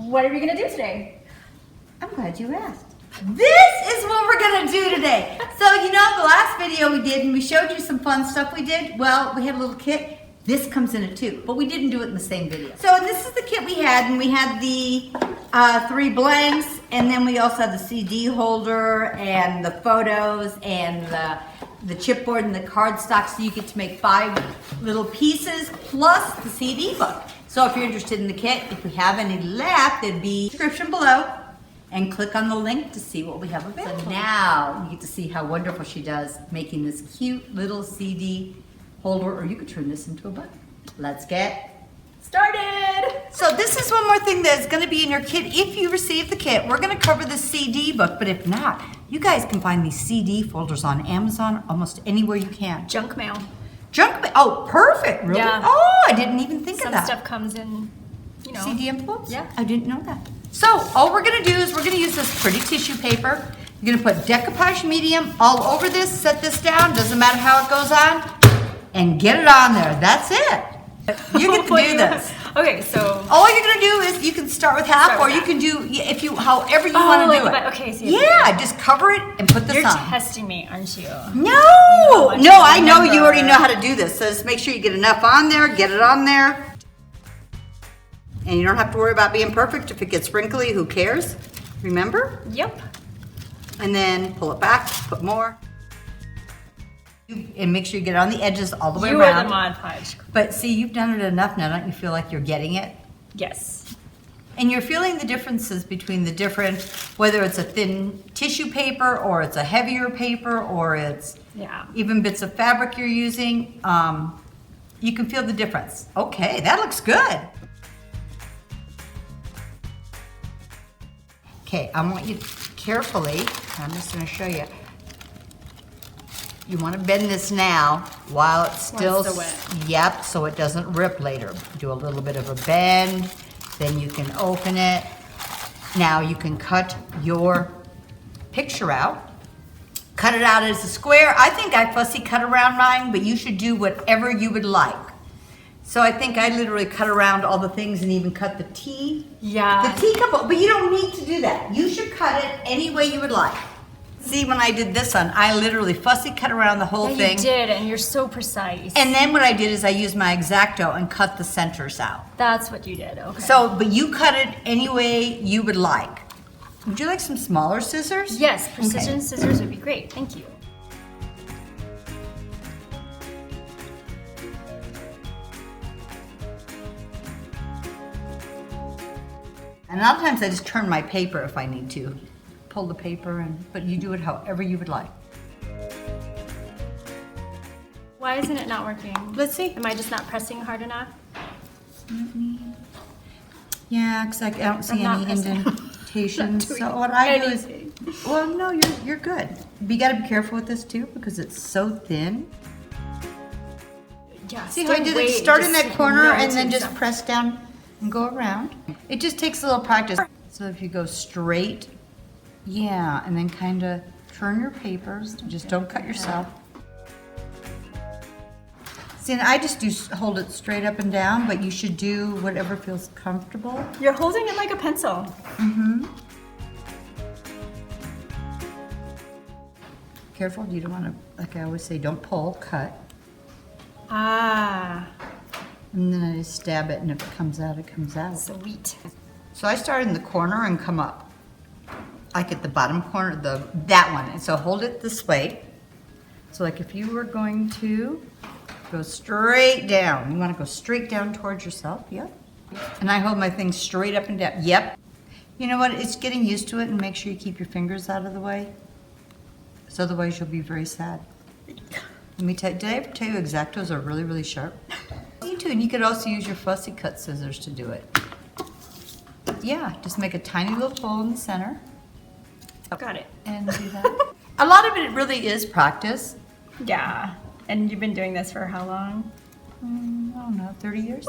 What are we gonna do today? I'm glad you asked. This is what we're gonna do today. So you know the last video we did and we showed you some fun stuff we did? Well, we had a little kit. This comes in it too, but we didn't do it in the same video. So this is the kit we had, and we had the 3 blanks, and then we also had the CD holder and the photos and the chipboard and the cardstock, so you get to make 5 little pieces plus the CD book. So if you're interested in the kit, if we have any left, it'd be description below, and click on the link to see what we have available. So now you get to see how wonderful she does making this cute little CD holder, or you could turn this into a book. Let's get started. So this is one more thing that's going to be in your kit if you receive the kit. We're going to cover the CD book, but if not, you guys can find these CD folders on Amazon almost anywhere you can. Junk mail. Junk mail. Oh, perfect. Really? Yeah. Oh, I didn't even think of that. Some stuff comes in, you know. CD envelopes? Yeah. I didn't know that. So all we're going to do is we're going to use this pretty tissue paper. You're going to put decoupage medium all over this, set this down, doesn't matter how it goes on, and get it on there. That's it. You get to do this. Okay, so all you're gonna do is you can start with half, or you can do if you however you want to do it. Okay, so yeah, just cover it and put this You're on. testing me, aren't you? No, I know you already know how to do this. So just make sure you get enough on there, get it on there, and you don't have to worry about being perfect. If it gets wrinkly, who cares? Remember? Yep. And then pull it back, put more. And make sure you get it on the edges all the way around. You are the Mod Podge. But see, you've done it enough now, don't you feel like you're getting it? Yes. And you're feeling the differences between the different, whether it's a thin tissue paper or it's a heavier paper or it's even bits of fabric you're using. You can feel the difference. Okay, that looks good. Okay, I want you carefully, I'm just gonna show you. You want to bend this now while it's still wet. Yep, so it doesn't rip later. Do a little bit of a bend, then you can open it. Now you can cut your picture out. Cut it out as a square. I think I fussy cut around mine, but you should do whatever you would like. So I think I literally cut around all the things and even cut the tea. Yeah. The teacup, but you don't need to do that. You should cut it any way you would like. See, when I did this one, I literally fussy cut around the whole thing. You did, and you're so precise. And then what I did is I used my X-Acto and cut the centers out. That's what you did, okay. So, but you cut it any way you would like. Would you like some smaller scissors? Yes, precision scissors would be great. Thank you. And a lot of times I just turn my paper if I need to. Pull the paper, but you do it however you would like. Why isn't it not working? Let's see. Am I just not pressing hard enough? Yeah, because I don't see any indentations. So what I do is, well, no, you're good. But you got to be careful with this too because it's so thin. Yeah. See how I did it? Start in that corner and then just press down and go around. It just takes a little practice. So if you go straight. Yeah, and then kind of turn your papers. Just don't cut yourself. See, and I just hold it straight up and down, but you should do whatever feels comfortable. You're holding it like a pencil. Mm-hmm. Careful, you don't want to, like I always say, don't pull, cut. Ah. And then I just stab it, and if it comes out, it comes out. Sweet. So I start in the corner and come up. Like at the bottom corner, that one. And so hold it this way. So like if you were going to go straight down, you want to go straight down towards yourself, yep. And I hold my thing straight up and down, yep. You know what, it's getting used to it, and make sure you keep your fingers out of the way. So otherwise you'll be very sad. Let me tell you, did I ever tell you X-Actos are really, really sharp? You too, and you could also use your fussy cut scissors to do it. Yeah, just make a tiny little hole in the center. Got it. And do that. A lot of it really is practice. Yeah. And you've been doing this for how long? I don't know, 30 years?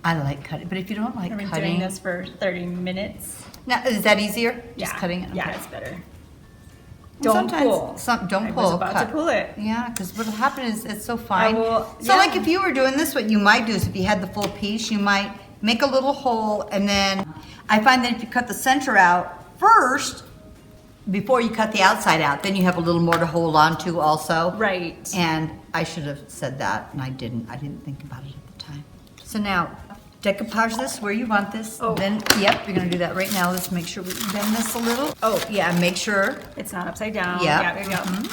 I like cutting, but if you don't like I've been cutting... doing this for 30 minutes. Now, is that easier? Yeah. Just cutting it? Okay. Yeah, it's better. Don't pull. Don't pull. I was about to pull it. Yeah, because what'll happen is it's so fine. I will, so like if you were doing this, what you might do is if you had the full piece, you might make a little hole, and then I find that if you cut the center out first, before you cut the outside out, then you have a little more to hold on to also. Right. And I should have said that, and I didn't. I didn't think about it at the time. So now, decoupage this where you want this. Oh. Then, yep, you're gonna do that right now. Let's make sure we bend this a little. Oh, yeah, make sure. It's not upside down. Yeah. Yeah, there you go.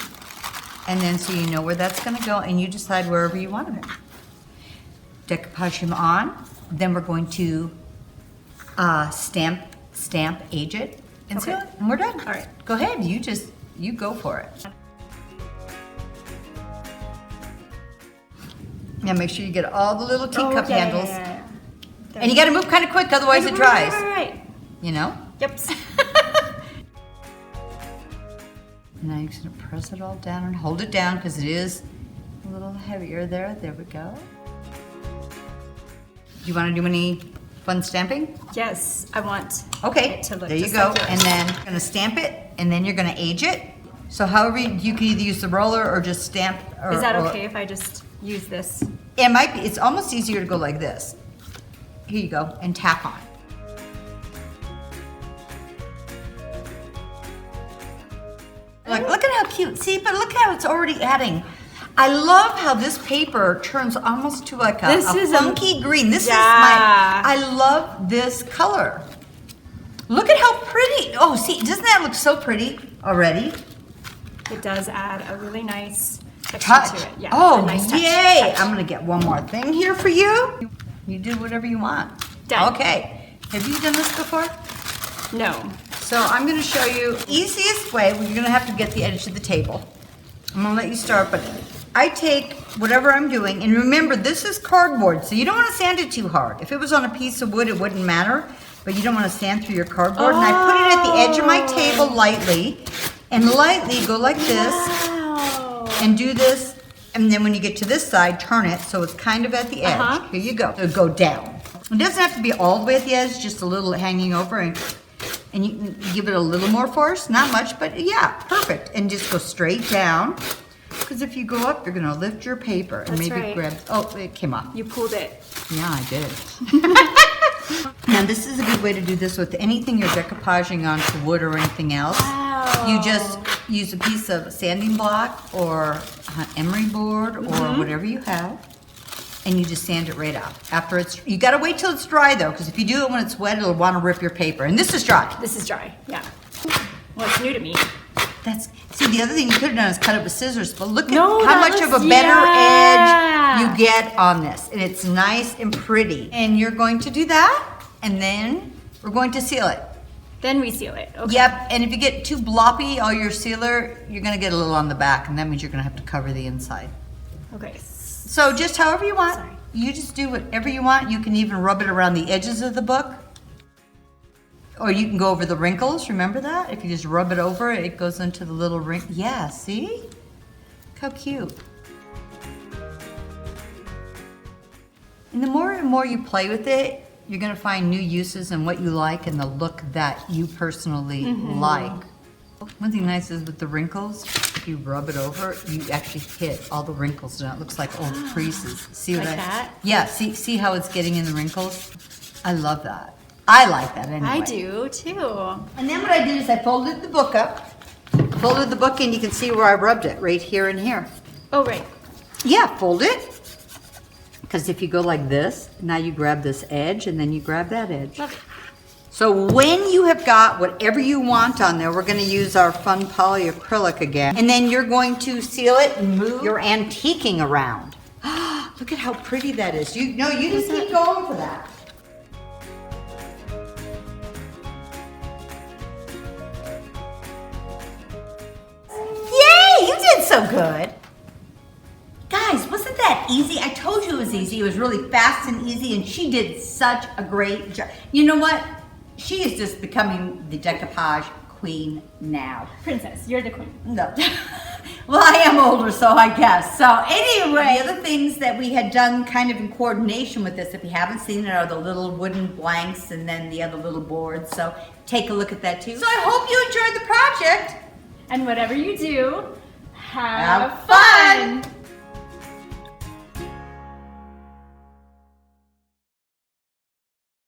And then so you know where that's gonna go, and you decide wherever you want it. Decoupage him on. Then we're going to stamp, age it, and seal Okay. it, and we're done. All right. Go ahead, you go for it. Now make sure you get all the little teacup handles. Yeah. And you gotta move kind of quick, otherwise it dries. Right. You know? Yep. Now you're just gonna press it all down and hold it down because it is a little heavier there. There we go. Do you wanna do any fun stamping? Yes, I want Okay, it to look there you just go. like yours. And then you're gonna stamp it, and then you're gonna age it. So however, you can either use the roller or just stamp. Is that okay if I just use this? It might be, it's almost easier to go like this. Here you go, and tap on. Look at how cute. See, but look how it's already adding. I love how this paper turns almost to like a funky green. This is I love this color. Look at how pretty. Oh, see, doesn't that look so pretty already? It does add a really nice texture Touch. to it. Yeah, Oh, a nice touch. yay. Touch. I'm gonna get one more thing here for you. You do whatever you want. Done. Okay. Have you done this before? No. So I'm gonna show you easiest way. Well, you're gonna have to get the edge of the table. I'm gonna let you start, but I take whatever I'm doing, and remember, this is cardboard, so you don't wanna sand it too hard. If it was on a piece of wood, it wouldn't matter, but you don't wanna sand through your cardboard. And I put it at the edge of my table lightly, and lightly go like this, Wow. and do this, and then when you get to this side, turn it so it's kind of at the edge. Uh-huh. Here you go. So go down. It doesn't have to be all the way at the edge, just a little hanging over, and you can give it a little more force, not much, but yeah, perfect. And just go straight down, because if you go up, you're gonna lift your paper and That's maybe right. grab, oh, it came off. You pulled it. Yeah, I did. Now this is a good way to do this with anything you're decoupaging onto wood or anything else. Wow. You just use a piece of sanding block or emery board or whatever you have, and you just sand it right out. After it's, you gotta wait till it's dry though, because if you do it when it's wet, it'll wanna rip your paper. And this is dry. This is dry. Yeah. Well, it's new to me. See, the other thing you could have done is cut it with scissors, but look at No, how that much of looks- a better yeah. edge you get on this. And it's nice and pretty. And you're going to do that, and then we're going to seal it. Then we seal it. Okay. Yep, and if you get too bloppy, all your sealer, you're gonna get a little on the back, and that means you're gonna have to cover the inside. Okay. So just however you want. Sorry. You just do whatever you want. You can even rub it around the edges of the book. Or you can go over the wrinkles, remember that? If you just rub it over, it goes into the little ring. Yeah, see? Look how cute. And the more and more you play with it, you're gonna find new uses and what you like and the look that you personally like. One thing nice is with the wrinkles, if you rub it over, you actually hit all the wrinkles and it looks like old creases. See what Like that? Yeah, see how it's getting in the wrinkles? I love that. I like that anyway. I do too. And then what I did is I folded the book up, folded the book and you can see where I rubbed it, right here and here. Oh, right. Yeah, fold it. Because if you go like this, now you grab this edge and then you grab that edge. Love it. So when you have got whatever you want on there, we're going to use our fun polyacrylic again. And then you're going to seal it and move your antiquing around. Look at how pretty that is. You just keep going for that. Yay, you did so good. Guys, wasn't that easy? I told you it was easy. It was really fast and easy, and she did such a great job. You know what? She is just becoming the decoupage queen now. Princess, you're the queen. No. Well, I am older, so I guess. So anyway, the other things that we had done kind of in coordination with this, if you haven't seen it, are the little wooden blanks and then the other little boards. So take a look at that too. So I hope you enjoyed the project. And whatever you do, Have have fun!